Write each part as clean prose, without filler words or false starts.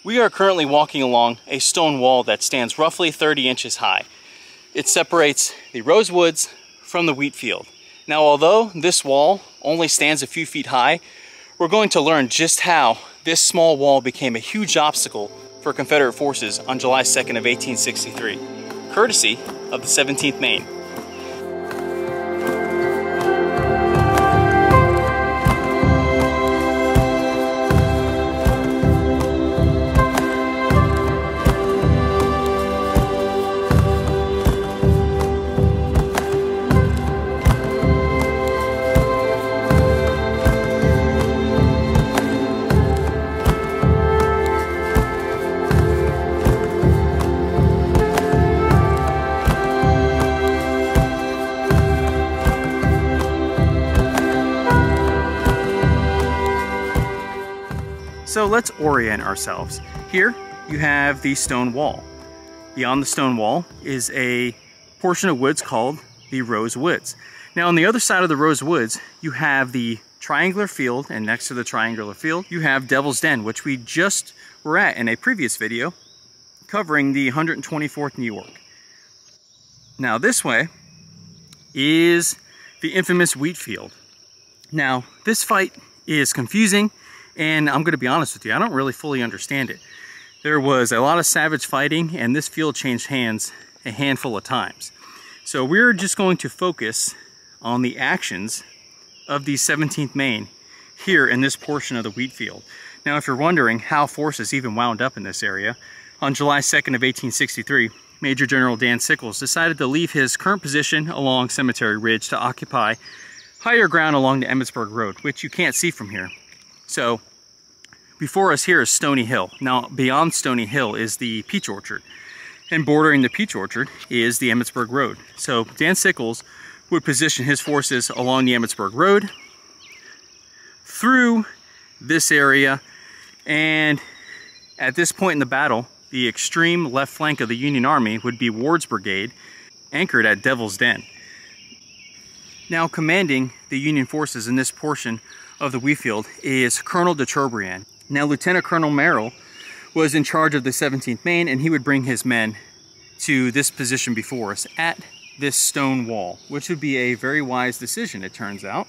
We are currently walking along a stone wall that stands roughly 30 inches high. It separates the rose woods from the wheat field. Now, although this wall only stands a few feet high, we're going to learn just how this small wall became a huge obstacle for Confederate forces on July 2nd of 1863, courtesy of the 17th Maine. So let's orient ourselves. Here you have the stone wall. Beyond the stone wall is a portion of woods called the Rose Woods. Now on the other side of the Rose Woods, you have the triangular field, and next to the triangular field, you have Devil's Den, which we just were at in a previous video covering the 124th New York. Now this way is the infamous wheat field. Now this fight is confusing, and I'm going to be honest with you, I don't really fully understand it. There was a lot of savage fighting, and this field changed hands a handful of times. So we're just going to focus on the actions of the 17th Maine here in this portion of the wheat field. Now, if you're wondering how forces even wound up in this area, on July 2nd of 1863, Major General Dan Sickles decided to leave his current position along Cemetery Ridge to occupy higher ground along the Emmitsburg Road, which you can't see from here. So before us here is Stony Hill. Now beyond Stony Hill is the peach orchard, and bordering the peach orchard is the Emmitsburg Road. So Dan Sickles would position his forces along the Emmitsburg Road through this area, and at this point in the battle, the extreme left flank of the Union Army would be Ward's brigade, anchored at Devil's Den. Now commanding the Union forces in this portion of the wheat field is Colonel de Trobriand. Now Lieutenant Colonel Merrill was in charge of the 17th Maine, and he would bring his men to this position before us at this stone wall, which would be a very wise decision, it turns out.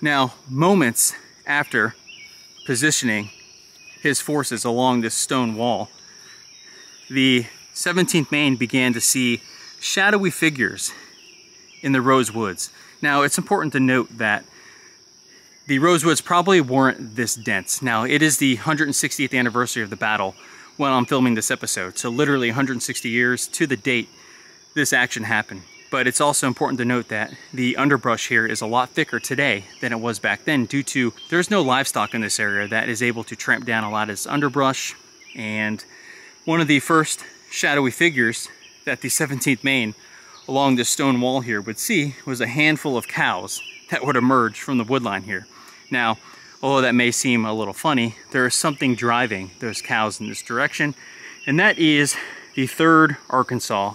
Now, moments after positioning his forces along this stone wall, the 17th Maine began to see shadowy figures in the Rose Woods. Now, it's important to note that the Rose Woods probably weren't this dense. Now, it is the 160th anniversary of the battle when I'm filming this episode. So literally 160 years to the date this action happened. But it's also important to note that the underbrush here is a lot thicker today than it was back then, due to there's no livestock in this area that is able to tramp down a lot of this underbrush. And one of the first shadowy figures that the 17th Maine along this stone wall here would see was a handful of cows that would emerge from the woodline here. Now, although that may seem a little funny, there is something driving those cows in this direction, and that is the 3rd Arkansas,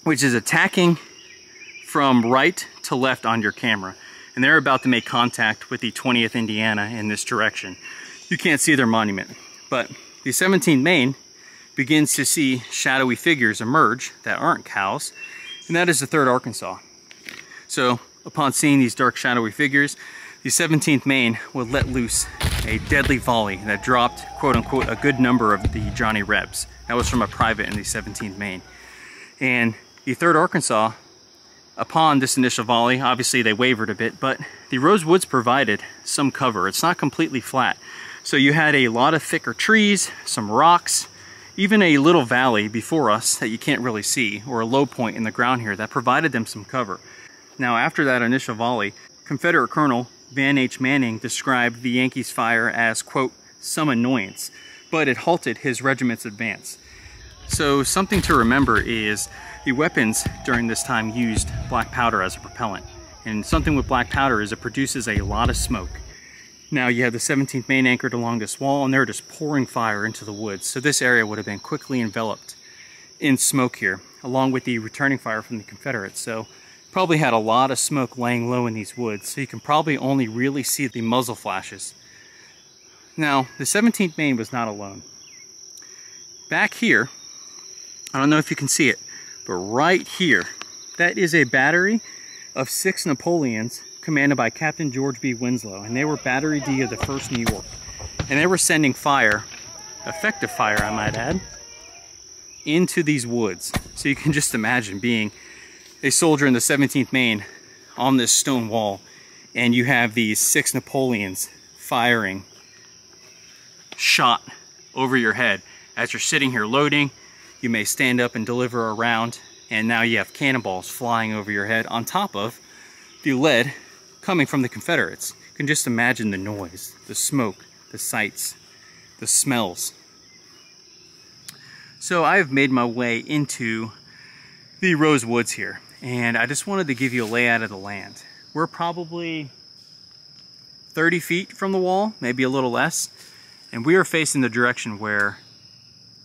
which is attacking from right to left on your camera. And they're about to make contact with the 20th Indiana in this direction. You can't see their monument, but the 17th Maine begins to see shadowy figures emerge that aren't cows, and that is the 3rd Arkansas. So upon seeing these dark shadowy figures, the 17th Maine would let loose a deadly volley that dropped, quote unquote, a good number of the Johnny Rebs. That was from a private in the 17th Maine. And the 3rd Arkansas, upon this initial volley, obviously they wavered a bit, but the Rose Woods provided some cover. It's not completely flat. So you had a lot of thicker trees, some rocks, even a little valley before us that you can't really see, or a low point in the ground here that provided them some cover. Now, after that initial volley, Confederate Colonel Van H. Manning described the Yankees' fire as, quote, some annoyance, but it halted his regiment's advance. So something to remember is the weapons during this time used black powder as a propellant. And something with black powder is it produces a lot of smoke. Now you have the 17th Maine anchored along this wall, and they're just pouring fire into the woods. So this area would have been quickly enveloped in smoke here, along with the returning fire from the Confederates. So probably had a lot of smoke laying low in these woods, so you can probably only really see the muzzle flashes. Now, the 17th Maine was not alone. back here, I don't know if you can see it, but right here, that is a battery of 6 Napoleons commanded by Captain George B. Winslow, and they were Battery D of the 1st New York. And they were sending fire, effective fire I might add, into these woods. So you can just imagine being a soldier in the 17th Maine on this stone wall, and you have these 6 Napoleons firing shot over your head. As you're sitting here loading, you may stand up and deliver a round, and now you have cannonballs flying over your head on top of the lead coming from the Confederates. You can just imagine the noise, the smoke, the sights, the smells. So I've made my way into the Rose Woods here, and I just wanted to give you a layout of the land. We're probably 30 feet from the wall, maybe a little less, and we are facing the direction where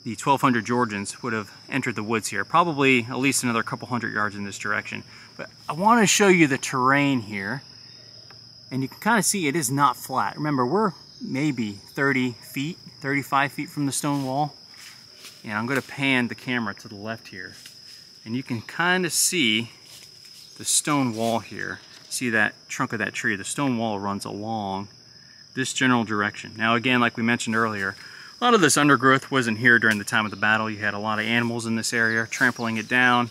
the 1200 Georgians would have entered the woods here, probably at least another couple hundred yards in this direction. But I want to show you the terrain here, and you can kind of see it is not flat. Remember, we're maybe 30 feet, 35 feet from the stone wall. And I'm going to pan the camera to the left here, and you can kind of see the stone wall here. See that trunk of that tree? The stone wall runs along this general direction. Now again, like we mentioned earlier, a lot of this undergrowth wasn't here during the time of the battle. You had a lot of animals in this area trampling it down,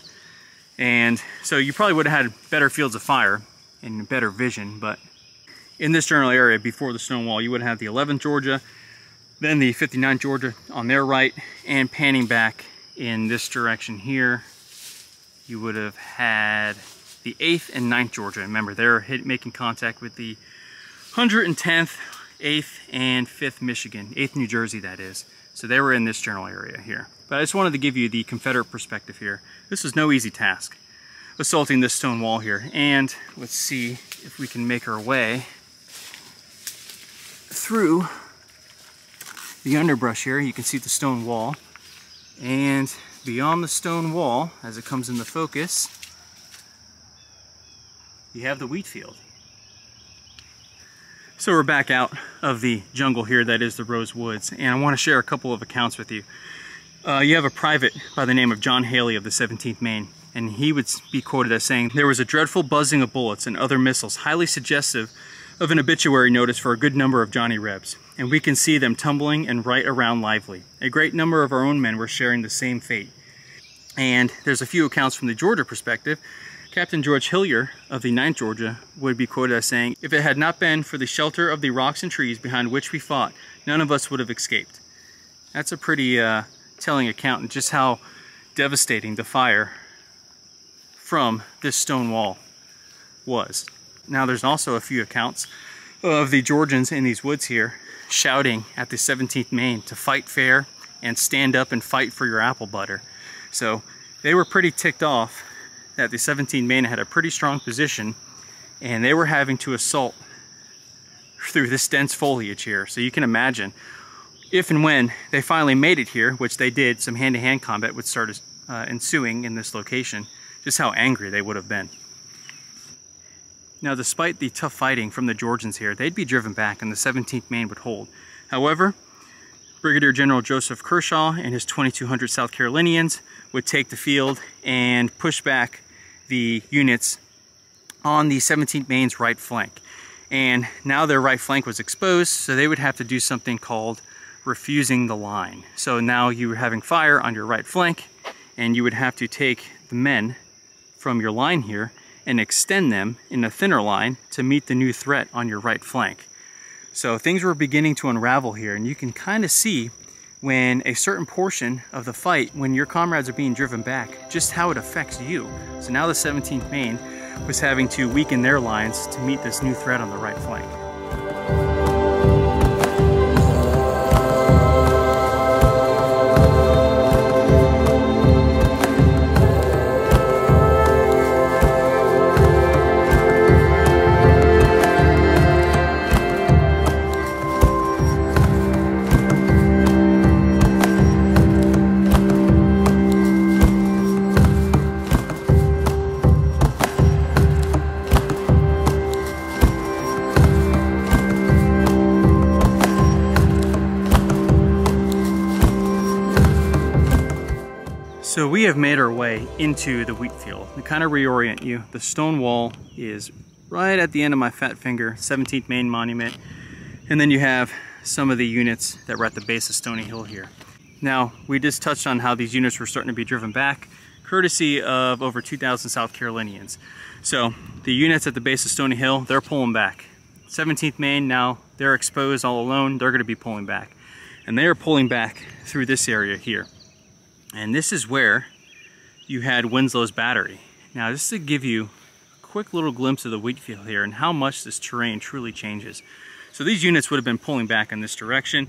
and so you probably would have had better fields of fire and better vision. But in this general area before the stone wall, you would have the 11th Georgia, then the 59th Georgia on their right, and panning back in this direction here, you would have had the 8th and 9th Georgia. Remember, they're making contact with the 110th, 8th, and 5th Michigan, 8th New Jersey, that is. So they were in this general area here. But I just wanted to give you the Confederate perspective here. This is no easy task, assaulting this stone wall here. And let's see if we can make our way through the underbrush here. You can see the stone wall, and beyond the stone wall, as it comes into focus, you have the wheat field. So we're back out of the jungle here that is the Rose Woods, and I want to share a couple of accounts with you. You have a private by the name of John Haley of the 17th Maine, and he would be quoted as saying, "There was a dreadful buzzing of bullets and other missiles, highly suggestive of an obituary notice for a good number of Johnny Rebs, and we can see them tumbling and right around lively. A great number of our own men were sharing the same fate." And there's a few accounts from the Georgia perspective. Captain George Hillier of the 9th Georgia would be quoted as saying, "If it had not been for the shelter of the rocks and trees behind which we fought, none of us would have escaped." That's a pretty telling account of just how devastating the fire from this stone wall was. Now there's also a few accounts of the Georgians in these woods here shouting at the 17th Maine to fight fair and stand up and fight for your apple butter. So they were pretty ticked off that the 17th Maine had a pretty strong position, and they were having to assault through this dense foliage here. So you can imagine if and when they finally made it here, which they did, some hand-to-hand combat would start ensuing in this location, just how angry they would have been. Now, despite the tough fighting from the Georgians here, they'd be driven back and the 17th Maine would hold. However, Brigadier General Joseph Kershaw and his 2,200 South Carolinians would take the field and push back the units on the 17th Maine's right flank. And now their right flank was exposed, so they would have to do something called refusing the line. So now you were having fire on your right flank, and you would have to take the men from your line here and extend them in a thinner line to meet the new threat on your right flank. So things were beginning to unravel here, and you can kind of see when a certain portion of the fight, when your comrades are being driven back, just how it affects you. So now the 17th Maine was having to weaken their lines to meet this new threat on the right flank. So we have made our way into the wheat field. To kind of reorient you, the stone wall is right at the end of my fat finger, 17th Maine Monument. And then you have some of the units that were at the base of Stony Hill here. Now, we just touched on how these units were starting to be driven back, courtesy of over 2,000 South Carolinians. So the units at the base of Stony Hill, they're pulling back. 17th Maine, now they're exposed all alone, they're gonna be pulling back. And they are pulling back through this area here. And this is where you had Winslow's battery. Now, just to give you a quick little glimpse of the wheat field here and how much this terrain truly changes. So these units would have been pulling back in this direction,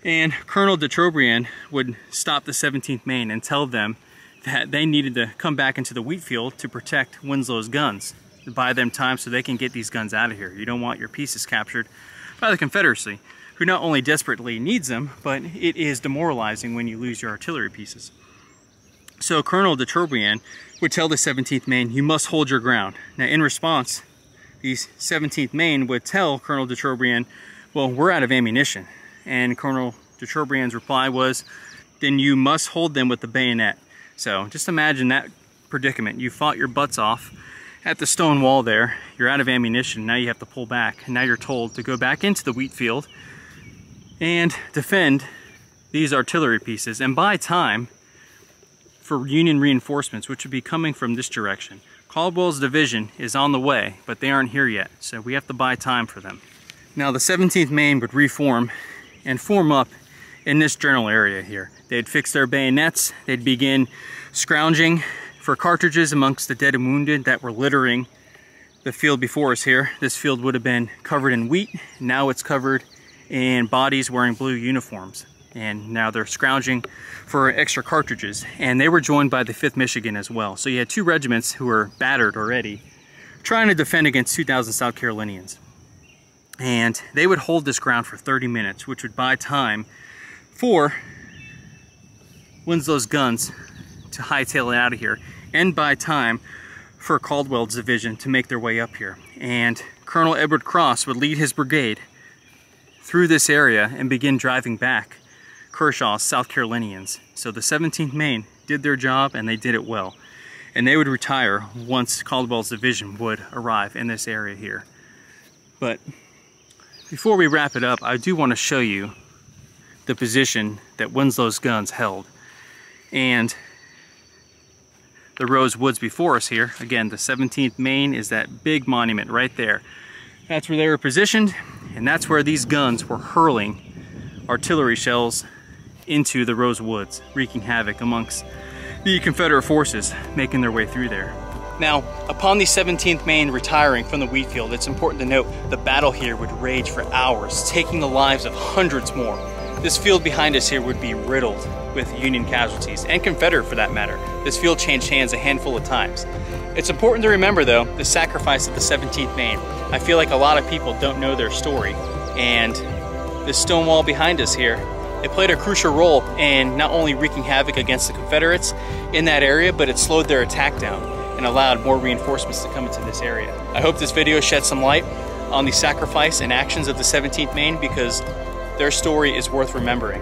and Colonel de Trobriand would stop the 17th Maine and tell them that they needed to come back into the wheat field to protect Winslow's guns, to buy them time so they can get these guns out of here. You don't want your pieces captured by the Confederacy, who not only desperately needs them, but it is demoralizing when you lose your artillery pieces. So Colonel de Trobriand would tell the 17th Maine, you must hold your ground. Now in response, the 17th Maine would tell Colonel de Trobriand, well, we're out of ammunition. And Colonel de Trobriand's reply was, then you must hold them with the bayonet. So just imagine that predicament. You fought your butts off at the stone wall there, you're out of ammunition, now you have to pull back, and now you're told to go back into the wheat field and defend these artillery pieces and buy time for Union reinforcements, which would be coming from this direction. Caldwell's division is on the way, but they aren't here yet, so we have to buy time for them. Now the 17th Maine would reform and form up in this general area here. They'd fix their bayonets, they'd begin scrounging for cartridges amongst the dead and wounded that were littering the field before us here. This field would have been covered in wheat, now it's covered in bodies wearing blue uniforms. And now they're scrounging for extra cartridges. And they were joined by the 5th Michigan as well. So you had 2 regiments who were battered already, trying to defend against 2,000 South Carolinians. And they would hold this ground for 30 minutes, which would buy time for Winslow's guns to hightail it out of here, and buy time for Caldwell's division to make their way up here. And Colonel Edward Cross would lead his brigade through this area and begin driving back Kershaw's South Carolinians. So the 17th Maine did their job, and they did it well. And they would retire once Caldwell's division would arrive in this area here. But before we wrap it up, I do want to show you the position that Winslow's guns held. And the Rose Woods before us here, again, the 17th Maine is that big monument right there. That's where they were positioned, and that's where these guns were hurling artillery shells into the Rose Woods, wreaking havoc amongst the Confederate forces making their way through there. Now, upon the 17th Maine retiring from the wheat field, it's important to note the battle here would rage for hours, taking the lives of hundreds more. This field behind us here would be riddled with Union casualties, and Confederate for that matter. This field changed hands a handful of times. It's important to remember, though, the sacrifice of the 17th Maine. I feel like a lot of people don't know their story, and this stone wall behind us here, it played a crucial role in not only wreaking havoc against the Confederates in that area, but it slowed their attack down and allowed more reinforcements to come into this area. I hope this video shed some light on the sacrifice and actions of the 17th Maine, because their story is worth remembering.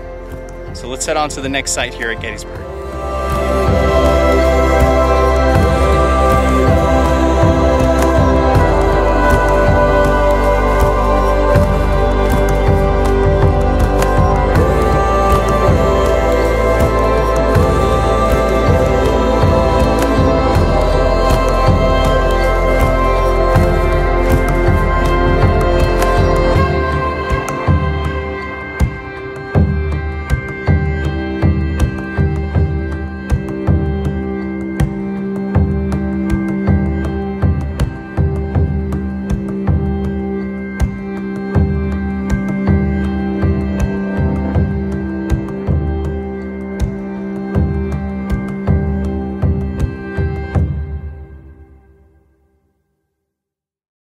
So let's head on to the next site here at Gettysburg.